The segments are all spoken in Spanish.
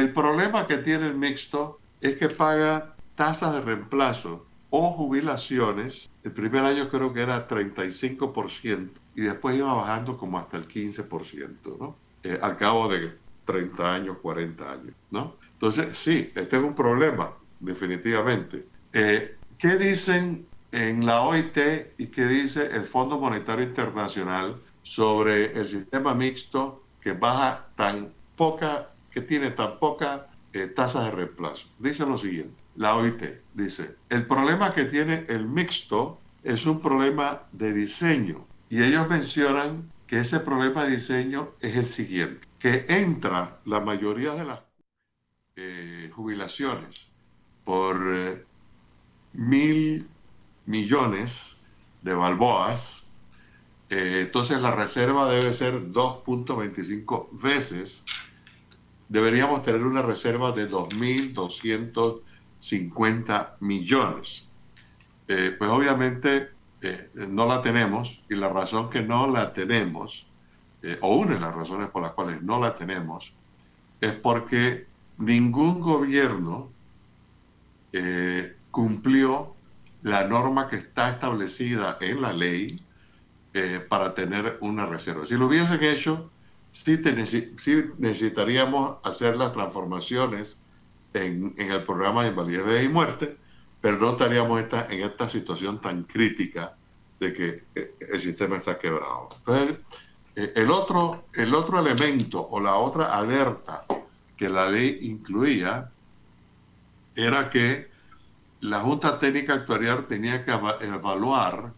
El problema que tiene el mixto es que paga tasas de reemplazo o jubilaciones. El primer año creo que era 35% y después iba bajando como hasta el 15%, ¿no? Al cabo de 30 años, 40 años, ¿no? Entonces, sí, este es un problema, definitivamente. ¿Qué dicen en la OIT y qué dice el Fondo Monetario Internacional sobre el sistema mixto que baja tan poca, que tiene tan poca tasas de reemplazo? Dice lo siguiente, la OIT dice, el problema que tiene el mixto es un problema de diseño y ellos mencionan que ese problema de diseño es el siguiente, que entra la mayoría de las jubilaciones por 1.000 millones de balboas. Entonces la reserva debe ser 2.25 veces. Deberíamos tener una reserva de 2.250 millones. Pues obviamente no la tenemos, y la razón que no la tenemos, o una de las razones por las cuales no la tenemos, es porque ningún gobierno cumplió la norma que está establecida en la ley para tener una reserva. Si lo hubiesen hecho, sí necesitaríamos hacer las transformaciones en el programa de invalidez y muerte, pero no estaríamos en esta situación tan crítica de que el sistema está quebrado. Entonces, el otro elemento o la otra alerta que la ley incluía era que la Junta Técnica Actuarial tenía que evaluar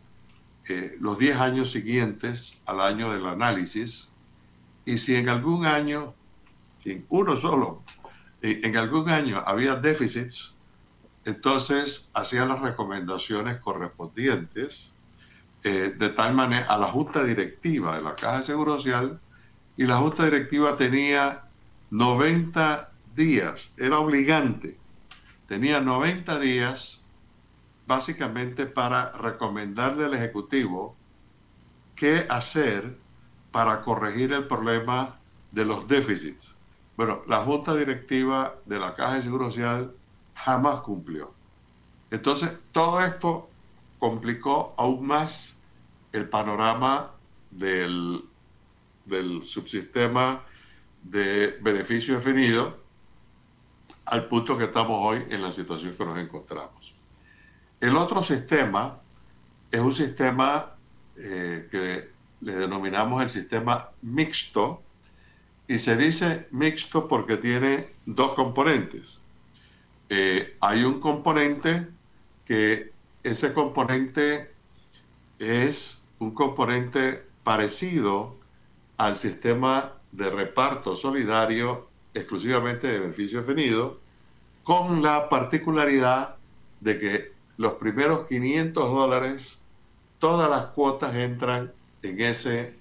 los 10 años siguientes al año del análisis, y si en algún año, sin uno solo, en algún año había déficits, entonces hacían las recomendaciones correspondientes de tal manera a la Junta Directiva de la Caja de Seguro Social, y la Junta Directiva tenía 90 días, era obligante, tenía 90 días básicamente para recomendarle al Ejecutivo qué hacer para corregir el problema de los déficits. Bueno, la Junta Directiva de la Caja de Seguro Social jamás cumplió. Entonces, todo esto complicó aún más el panorama del subsistema de beneficio definido, al punto que estamos hoy en la situación que nos encontramos. El otro sistema es un sistema que le denominamos el sistema mixto, y se dice mixto porque tiene dos componentes. Hay un componente que ese componente es un componente parecido al sistema de reparto solidario exclusivamente de beneficio definido, con la particularidad de que los primeros $500, todas las cuotas entran en ese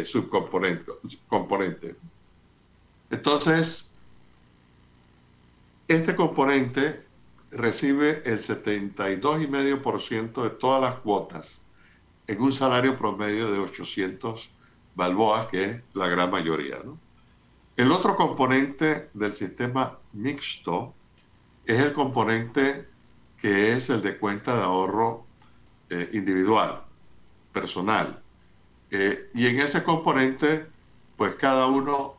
subcomponente. Entonces, este componente recibe el 72,5% de todas las cuotas en un salario promedio de 800 balboas, que es la gran mayoría, ¿no? El otro componente del sistema mixto es el componente que es el de cuenta de ahorro individual, personal. Y en ese componente, pues cada uno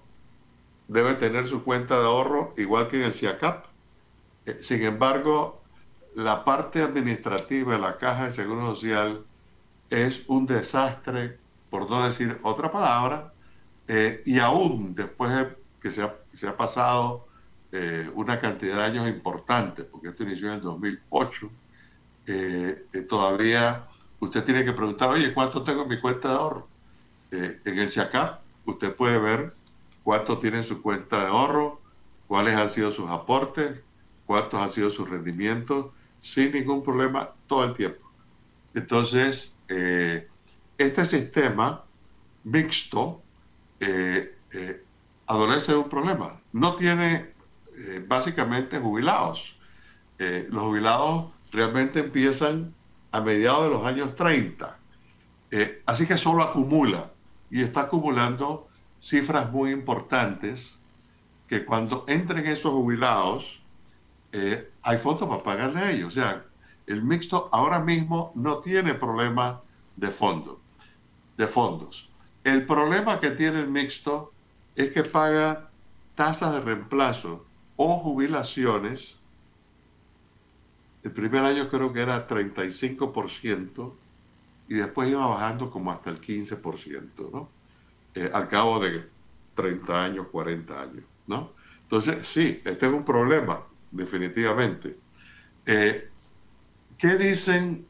debe tener su cuenta de ahorro, igual que en el CIACAP. Sin embargo, la parte administrativa de la Caja de Seguro Social es un desastre, por no decir otra palabra, y aún después de que se ha pasado una cantidad de años importantes, porque esto inició en el 2008, todavía usted tiene que preguntar, oye, ¿cuánto tengo en mi cuenta de ahorro? En el CIACAP usted puede ver cuánto tiene en su cuenta de ahorro, cuáles han sido sus aportes, cuántos han sido sus rendimientos, sin ningún problema todo el tiempo. Entonces, este sistema mixto adolece de un problema. No tiene básicamente jubilados. Los jubilados realmente empiezan a mediados de los años 30. Así que solo acumula, y está acumulando cifras muy importantes que cuando entren esos jubilados, hay fondos para pagarle a ellos. O sea, el mixto ahora mismo no tiene problema de fondos. El problema que tiene el mixto es que paga tasas de reemplazo o jubilaciones. El primer año creo que era 35% y después iba bajando como hasta el 15%, ¿no? Al cabo de 30 años, 40 años, ¿no? Entonces, sí, este es un problema, definitivamente. ¿Qué dicen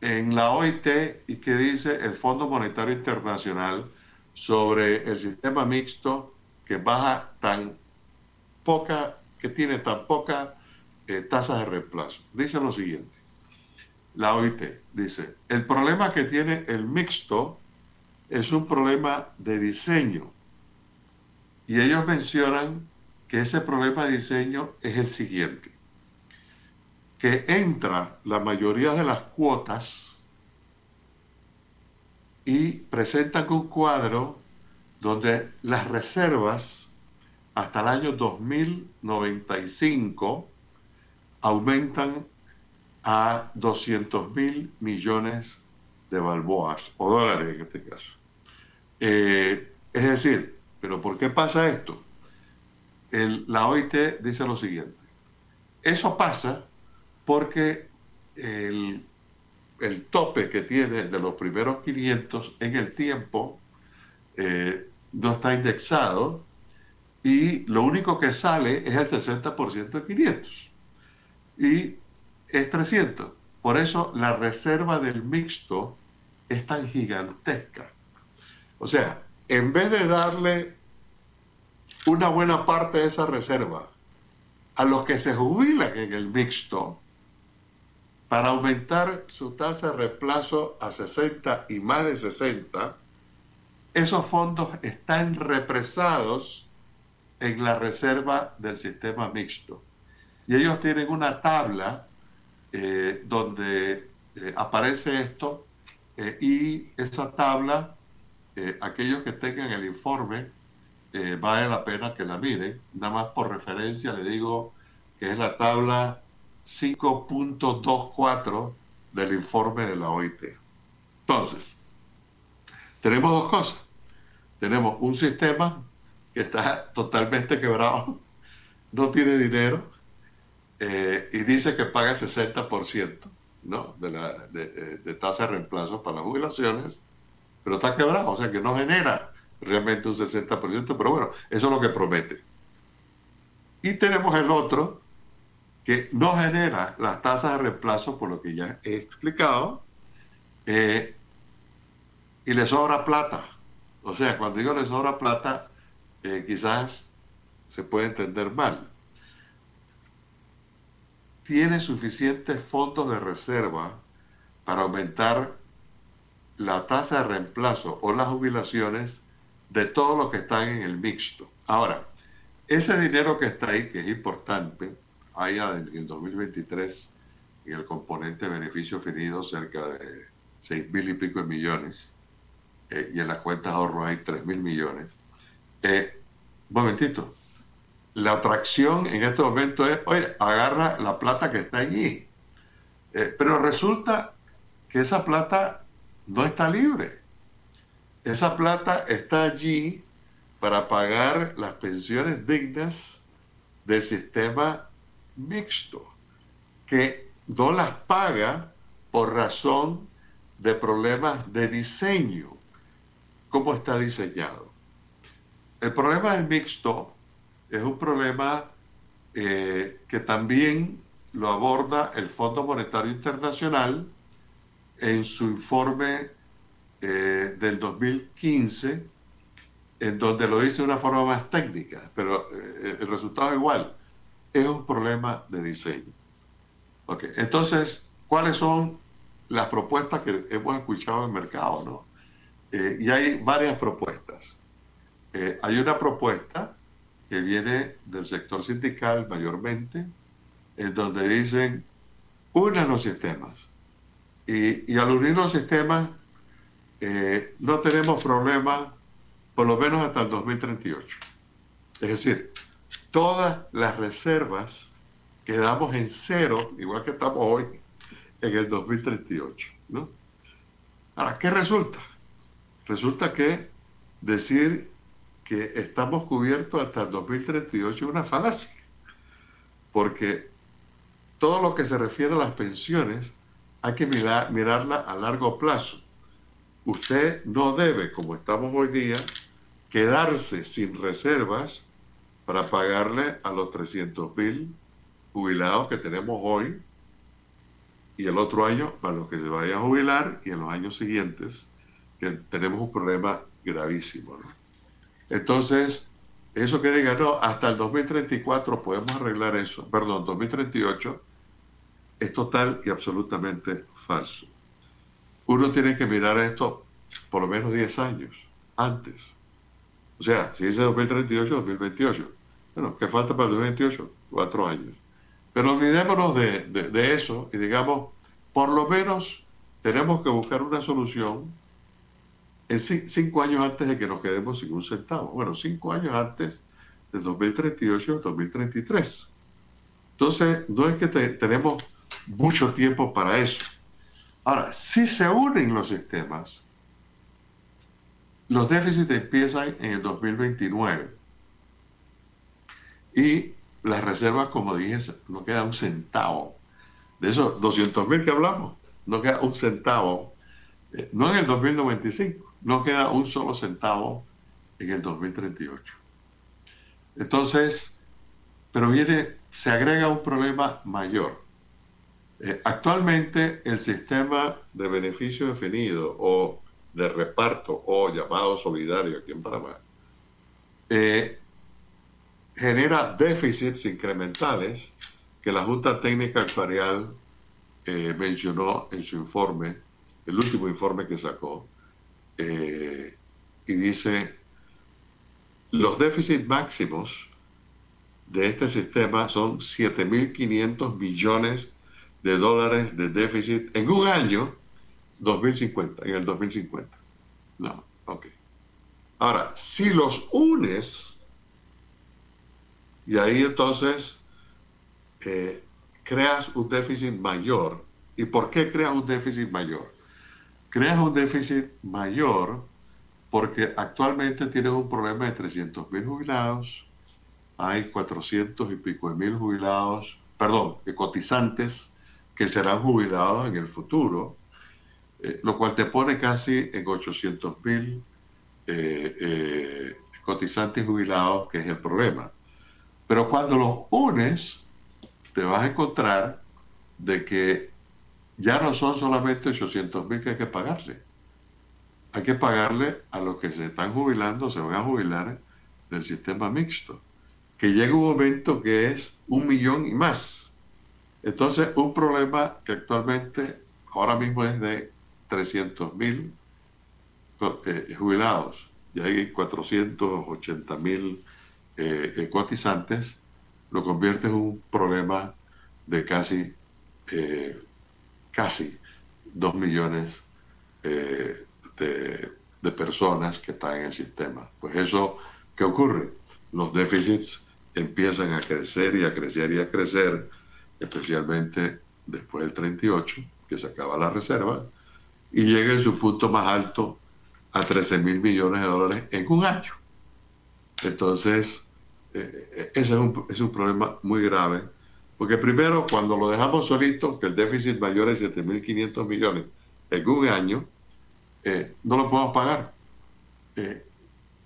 en la OIT y qué dice el Fondo Monetario Internacional sobre el sistema mixto que que tiene tan poca tasas de reemplazo? Dice lo siguiente, la OIT dice, el problema que tiene el mixto es un problema de diseño. Y ellos mencionan que ese problema de diseño es el siguiente, que entra la mayoría de las cuotas y presentan un cuadro donde las reservas hasta el año 2095 aumentan a 200.000 millones de balboas o dólares en este caso. Es decir, ¿pero por qué pasa esto? La OIT dice lo siguiente. Eso pasa porque el tope que tiene de los primeros 500 en el tiempo no está indexado y lo único que sale es el 60% de 500 y es 300. Por eso la reserva del mixto es tan gigantesca. O sea, en vez de darle una buena parte de esa reserva a los que se jubilan en el mixto para aumentar su tasa de reemplazo a 60 y más de 60, esos fondos están represados en la reserva del sistema mixto. Y ellos tienen una tabla donde aparece esto y esa tabla, aquellos que tengan el informe, vale la pena que la miren. Nada más por referencia le digo que es la tabla 5.24 del informe de la OIT. Entonces, tenemos dos cosas. Tenemos un sistema que está totalmente quebrado, no tiene dinero y dice que paga el 60%, ¿no? de tasa de reemplazo para las jubilaciones, pero está quebrado, o sea que no genera realmente un 60%, pero bueno, eso es lo que promete. Y tenemos el otro que no genera las tasas de reemplazo, por lo que ya he explicado, y le sobra plata. O sea, cuando digo le sobra plata, quizás se puede entender mal. Tiene suficientes fondos de reserva para aumentar la tasa de reemplazo o las jubilaciones de todos los que están en el mixto. Ahora, ese dinero que está ahí, que es importante, hay en el 2023 en el componente beneficio definido cerca de 6.000 y pico de millones y en las cuentas de ahorro hay 3.000 millones. Un momentito. La atracción en este momento es, oye, agarra la plata que está allí. Pero resulta que esa plata no está libre. Esa plata está allí para pagar las pensiones dignas del sistema mixto, que no las paga por razón de problemas de diseño. ¿Cómo está diseñado? El problema del mixto es un problema que también lo aborda el Fondo Monetario Internacional en su informe del 2015, en donde lo dice de una forma más técnica, pero el resultado es igual. Es un problema de diseño. Okay. Entonces, ¿cuáles son las propuestas que hemos escuchado en el mercado, ¿no? Y hay varias propuestas. Hay una propuesta que viene del sector sindical mayormente, en donde dicen, unan los sistemas. Y al unir los sistemas, no tenemos problema por lo menos hasta el 2038. Es decir, todas las reservas quedamos en cero, igual que estamos hoy, en el 2038, ¿no? Ahora, ¿qué resulta? Resulta que decir que estamos cubiertos hasta el 2038 es una falacia, porque todo lo que se refiere a las pensiones hay que mirarla a largo plazo. Usted no debe, como estamos hoy día, quedarse sin reservas para pagarle a los 300.000 jubilados que tenemos hoy y el otro año para los que se vayan a jubilar y en los años siguientes, que tenemos un problema gravísimo, ¿no? Entonces, eso que diga, no, hasta el 2034 podemos arreglar eso, perdón, 2038, es total y absolutamente falso. Uno tiene que mirar esto por lo menos 10 años antes. O sea, si dice 2038, 2028. Bueno, ¿qué falta para el 2028? 4 años. Pero olvidémonos de eso y digamos, por lo menos tenemos que buscar una solución en 5 años antes de que nos quedemos sin un centavo. Bueno, 5 años antes de 2038 o 2033. Entonces, no es que tenemos mucho tiempo para eso. Ahora, si se unen los sistemas, los déficits empiezan en el 2029 y las reservas, como dije, no queda un centavo. De esos 200.000 que hablamos, no queda un centavo. No en el 2095, no queda un solo centavo en el 2038. Entonces, pero se agrega un problema mayor. Actualmente el sistema de beneficio definido o de reparto o llamado solidario aquí en Panamá genera déficits incrementales que la Junta Técnica Actuarial mencionó en su informe, el último informe que sacó, y dice, los déficits máximos de este sistema son 7.500 millones de dólares de déficit en un año 2050, en el 2050. No, ok. Ahora, si los unes, y ahí entonces creas un déficit mayor. ¿Y por qué creas un déficit mayor? Creas un déficit mayor porque actualmente tienes un problema de 300.000 jubilados, hay 400 y pico de mil jubilados, perdón, cotizantes que serán jubilados en el futuro, lo cual te pone casi en 800.000 cotizantes jubilados, que es el problema. Pero cuando los unes, te vas a encontrar de que ya no son solamente 800.000 que hay que pagarle. Hay que pagarle a los que se están jubilando, se van a jubilar del sistema mixto, que llega un momento que es 1 millón y más. Entonces, un problema que actualmente, ahora mismo es de 300.000 jubilados, y hay 480.000 cotizantes, lo convierte en un problema de casi 2 millones de personas que están en el sistema. Pues eso, ¿qué ocurre? Los déficits empiezan a crecer y a crecer y a crecer, especialmente después del 38, que se acaba la reserva, y llega en su punto más alto a 13.000 millones de dólares en un año. Entonces, ese es un problema muy grave, porque primero, cuando lo dejamos solito, que el déficit mayor es 7.500 millones en un año, no lo podemos pagar.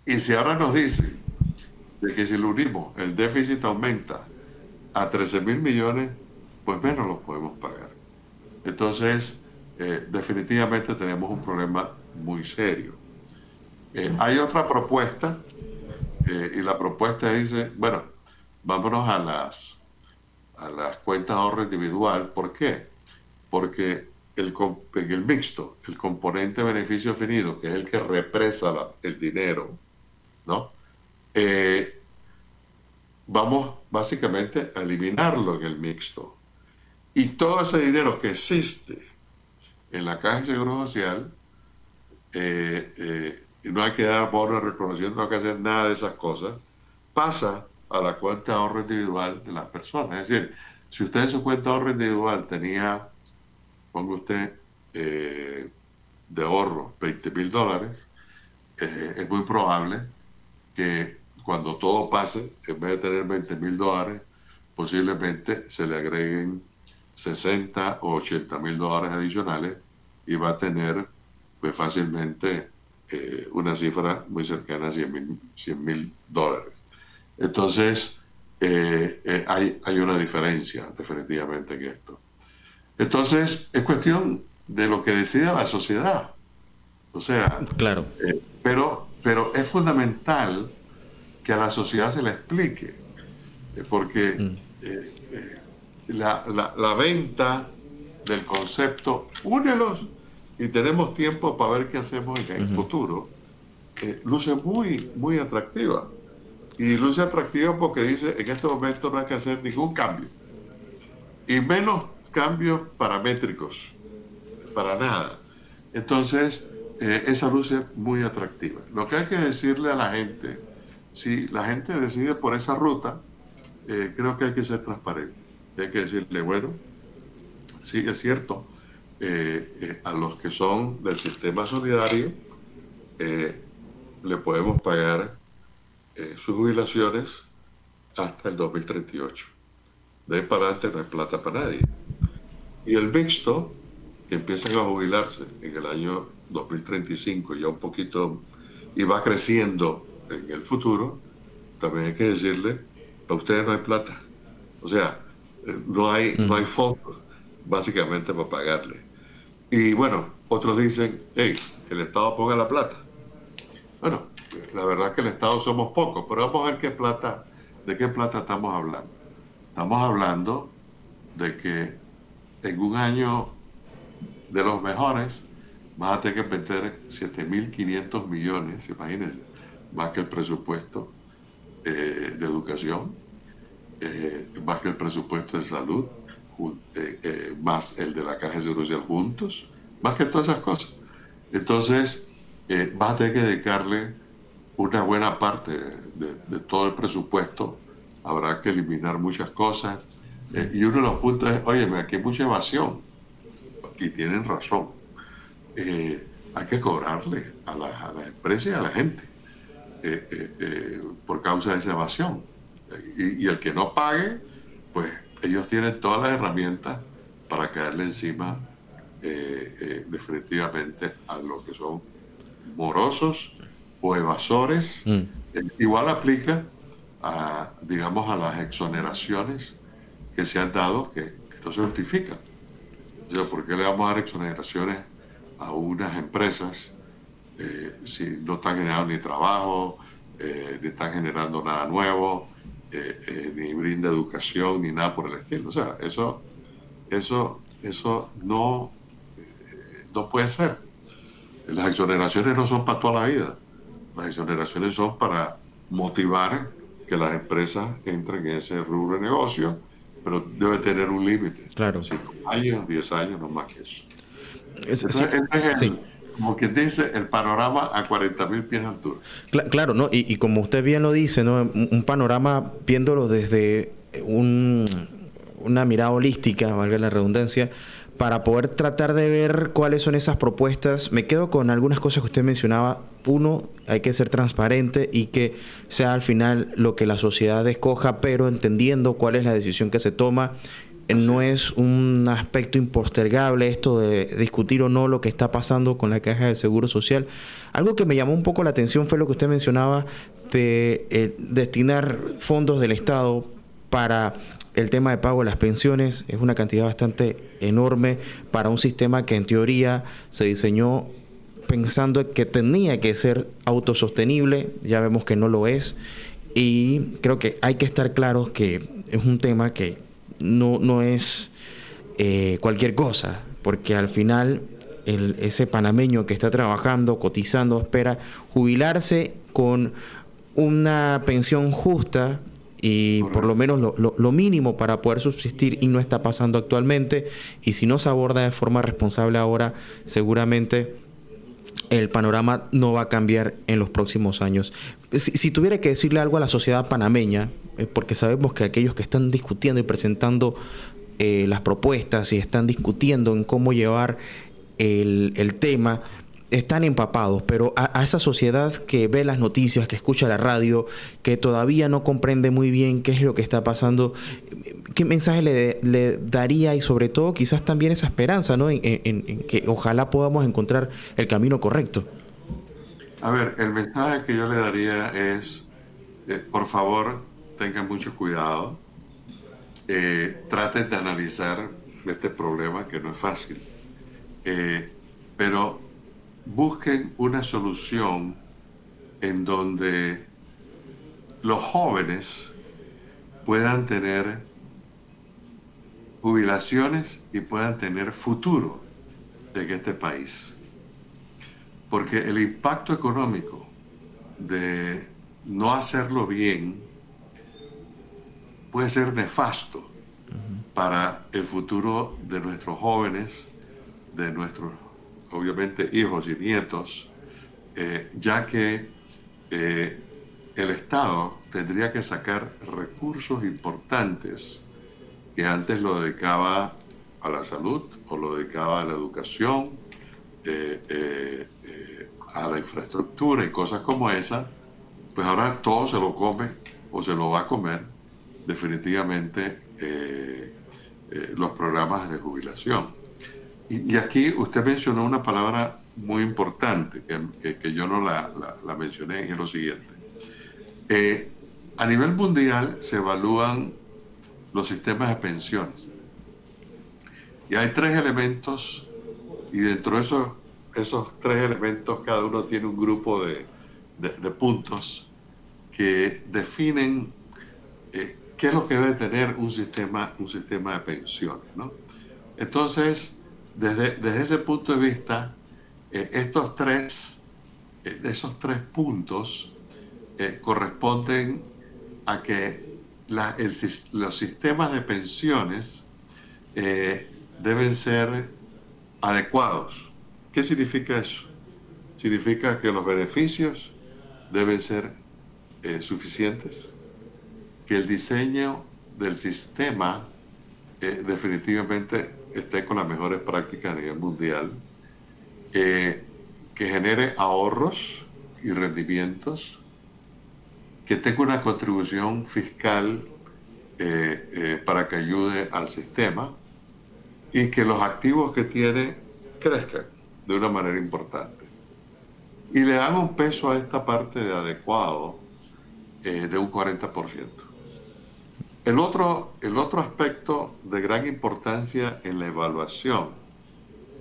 Y si ahora nos dicen de que si lo unimos, el déficit aumenta a 13.000 millones, pues menos lo podemos pagar. Entonces, definitivamente tenemos un problema muy serio. Hay otra propuesta, y la propuesta dice, bueno, vámonos a las cuentas de ahorro individual. ¿Por qué? Porque en el mixto, el componente beneficio definido, que es el que represa el dinero, ¿no? Vamos básicamente a eliminarlo en el mixto. Y todo ese dinero que existe en la Caja de Seguro Social y no hay que dar bono de reconocimiento, no hay que hacer nada de esas cosas, pasa a la cuenta de ahorro individual de las personas. Es decir, si usted en su cuenta de ahorro individual tenía, ponga usted, de ahorro $20,000, es muy probable que cuando todo pase, en vez de tener $20,000, posiblemente se le agreguen $60,000 o $80,000 adicionales y va a tener pues fácilmente una cifra muy cercana a $100,000. Entonces, hay una diferencia definitivamente en esto. Entonces, es cuestión de lo que decida la sociedad. O sea, Claro. Pero es fundamental que a la sociedad se le explique, porque la venta del concepto, únelos y tenemos tiempo para ver qué hacemos en el futuro, luce muy, muy atractiva. Y luce atractiva porque dice, en este momento no hay que hacer ningún cambio. Y menos cambios paramétricos, para nada. Entonces, esa luce muy atractiva. Lo que hay que decirle a la gente, si la gente decide por esa ruta, creo que hay que ser transparente. Hay que decirle, bueno, sí, es cierto, a los que son del sistema solidario, le podemos pagar sus jubilaciones hasta el 2038. De ahí para adelante no hay plata para nadie. Y el mixto, que empiezan a jubilarse en el año 2035, ya un poquito, y va creciendo en el futuro, también hay que decirle, para ustedes no hay plata. O sea, no hay fondos, básicamente, para pagarle. Y bueno, otros dicen, hey, que el Estado ponga la plata. Bueno, la verdad es que el Estado somos pocos, pero vamos a ver de qué plata estamos hablando. Estamos hablando de que en un año de los mejores vas a tener que meter 7.500 millones, imagínense, más que el presupuesto de educación, más que el presupuesto de salud, más el de la Caja de Seguro Social juntos, más que todas esas cosas. Entonces, vas a tener que dedicarle una buena parte de todo el presupuesto. Habrá que eliminar muchas cosas. Y uno de los puntos es, óyeme, aquí hay mucha evasión. Y tienen razón. Hay que cobrarle a las empresas y a la gente por causa de esa evasión. Y el que no pague, pues ellos tienen todas las herramientas para caerle encima definitivamente a los que son morosos o evasores. Igual aplica digamos, a las exoneraciones que se han dado que no se justifican. O sea, ¿por qué le vamos a dar exoneraciones a unas empresas si no están generando ni trabajo, ni están generando nada nuevo, ni brinda educación, ni nada por el estilo? O sea, eso no puede ser. Las exoneraciones no son para toda la vida. Las exoneraciones son para motivar que las empresas entren en ese rubro de negocio, pero debe tener un límite. Claro. 5 años, 10 años, no más que eso. Sí, Este es sí. como quien dice, el panorama a 40.000 pies de altura. Claro, ¿no? Y como usted bien lo dice, ¿no? Un panorama viéndolo desde una mirada holística, valga la redundancia, para poder tratar de ver cuáles son esas propuestas. Me quedo con algunas cosas que usted mencionaba. Uno, hay que ser transparente y que sea al final lo que la sociedad escoja, pero entendiendo cuál es la decisión que se toma. No es un aspecto impostergable esto de discutir o no lo que está pasando con la Caja de Seguro Social. Algo que me llamó un poco la atención fue lo que usted mencionaba de destinar fondos del Estado para el tema de pago de las pensiones. Es una cantidad bastante enorme para un sistema que en teoría se diseñó pensando que tenía que ser autosostenible. Ya vemos que no lo es, y creo que hay que estar claros que es un tema que no es cualquier cosa, porque al final ese panameño que está trabajando, cotizando, espera jubilarse con una pensión justa y por lo menos lo mínimo para poder subsistir, y no está pasando actualmente. Y si no se aborda de forma responsable ahora, seguramente el panorama no va a cambiar en los próximos años. Si tuviera que decirle algo a la sociedad panameña, porque sabemos que aquellos que están discutiendo y presentando las propuestas y están discutiendo en cómo llevar el tema, están empapados, pero a esa sociedad que ve las noticias, que escucha la radio, que todavía no comprende muy bien qué es lo que está pasando, ¿qué mensaje le daría? Y sobre todo quizás también esa esperanza, ¿no? en que ojalá podamos encontrar el camino correcto. A ver, el mensaje que yo le daría es, por favor, tengan mucho cuidado, traten de analizar este problema que no es fácil, pero busquen una solución en donde los jóvenes puedan tener jubilaciones y puedan tener futuro en este país. Porque el impacto económico de no hacerlo bien puede ser nefasto para el futuro de nuestros jóvenes, de nuestros, obviamente, hijos y nietos, ya que el Estado tendría que sacar recursos importantes que antes lo dedicaba a la salud o lo dedicaba a la educación, a la infraestructura y cosas como esas, pues ahora todo se lo come o se lo va a comer definitivamente los programas de jubilación. Y aquí usted mencionó una palabra muy importante que yo no la mencioné, y es lo siguiente. A nivel mundial se evalúan los sistemas de pensiones y hay 3 elementos, y dentro de esos 3 elementos cada uno tiene un grupo de puntos que definen qué es lo que debe tener un sistema de pensiones, ¿no? Entonces, desde ese punto de vista, esos tres puntos corresponden a que los sistemas de pensiones deben ser adecuados. ¿Qué significa eso? Significa que los beneficios deben ser suficientes, que el diseño del sistema definitivamente esté con las mejores prácticas a nivel mundial, que genere ahorros y rendimientos, que tenga una contribución fiscal para que ayude al sistema y que los activos que tiene crezcan de una manera importante. Y le dan un peso a esta parte de adecuado de un 40%. El otro aspecto de gran importancia en la evaluación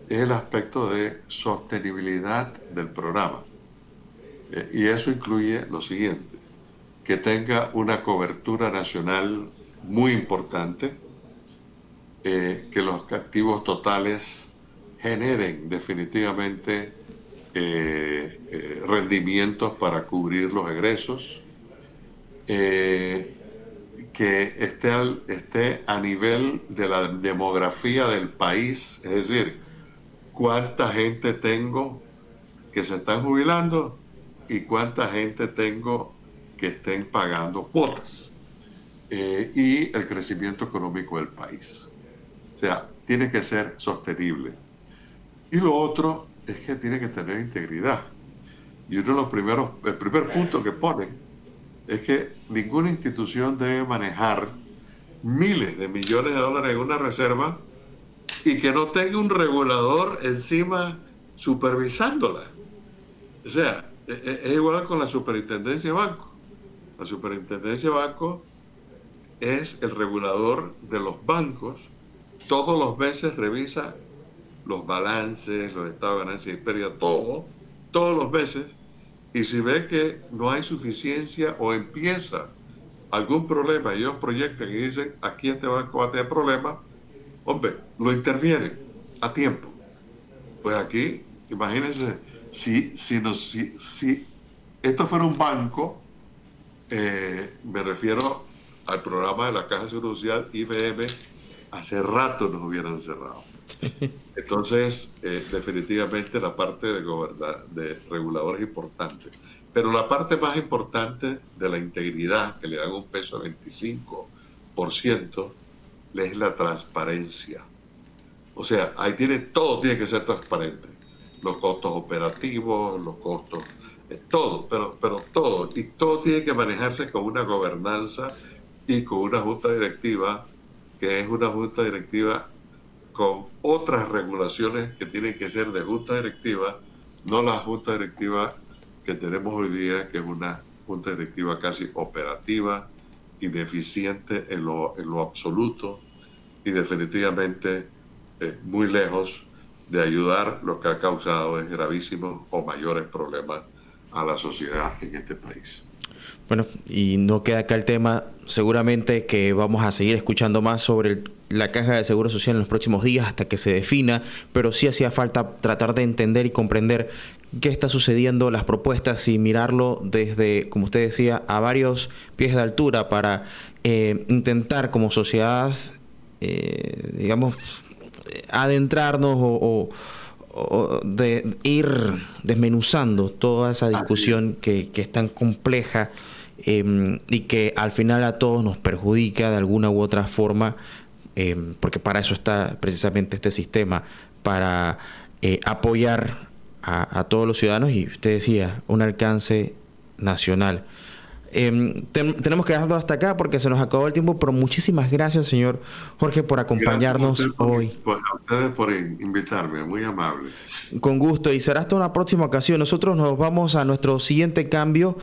es el aspecto de sostenibilidad del programa. Y eso incluye lo siguiente: que tenga una cobertura nacional muy importante, que los activos totales generen definitivamente rendimientos para cubrir los egresos, que esté a nivel de la demografía del país, es decir, cuánta gente tengo que se están jubilando y cuánta gente tengo que estén pagando cuotas, y el crecimiento económico del país. O sea, tiene que ser sostenible. Y lo otro es que tiene que tener integridad. Y uno de los el primer punto que ponen es que ninguna institución debe manejar miles de millones de dólares en una reserva y que no tenga un regulador encima supervisándola. O sea, es igual con la superintendencia de banco. La superintendencia de banco es el regulador de los bancos. Todos los meses revisa los balances, los estados de ganancia y pérdida, todos los meses. Y si ve que no hay suficiencia o empieza algún problema y ellos proyectan y dicen, aquí este banco va a tener problemas, hombre, lo intervienen a tiempo. Pues aquí, imagínense, si esto fuera un banco, me refiero al programa de la Caja de Seguro Social, IFM, hace rato nos hubieran cerrado. Entonces, definitivamente la parte de regulador es importante. Pero la parte más importante de la integridad, que le dan un peso de 25%, es la transparencia. O sea, ahí todo tiene que ser transparente. Los costos operativos, los costos, todo, pero todo. Y todo tiene que manejarse con una gobernanza y con una junta directiva, que es una junta directiva con otras regulaciones que tienen que ser de junta directiva, no la junta directiva que tenemos hoy día, que es una junta directiva casi operativa, ineficiente en lo absoluto y definitivamente muy lejos de ayudar. Lo que ha causado es gravísimos o mayores problemas a la sociedad en este país. Bueno, y no queda acá el tema, seguramente que vamos a seguir escuchando más sobre la Caja de Seguro Social en los próximos días hasta que se defina, pero sí hacía falta tratar de entender y comprender qué está sucediendo, las propuestas y mirarlo desde, como usted decía, a varios pies de altura para intentar como sociedad, digamos, adentrarnos o de ir desmenuzando toda esa discusión que es tan compleja y que al final a todos nos perjudica de alguna u otra forma, porque para eso está precisamente este sistema, para apoyar a todos los ciudadanos y usted decía, un alcance nacional. Tenemos que dejarlo hasta acá porque se nos acabó el tiempo, pero muchísimas gracias, señor Jorge, por acompañarnos hoy. A ustedes por invitarme, muy amables. Con gusto, y será hasta una próxima ocasión. Nosotros nos vamos a nuestro siguiente cambio.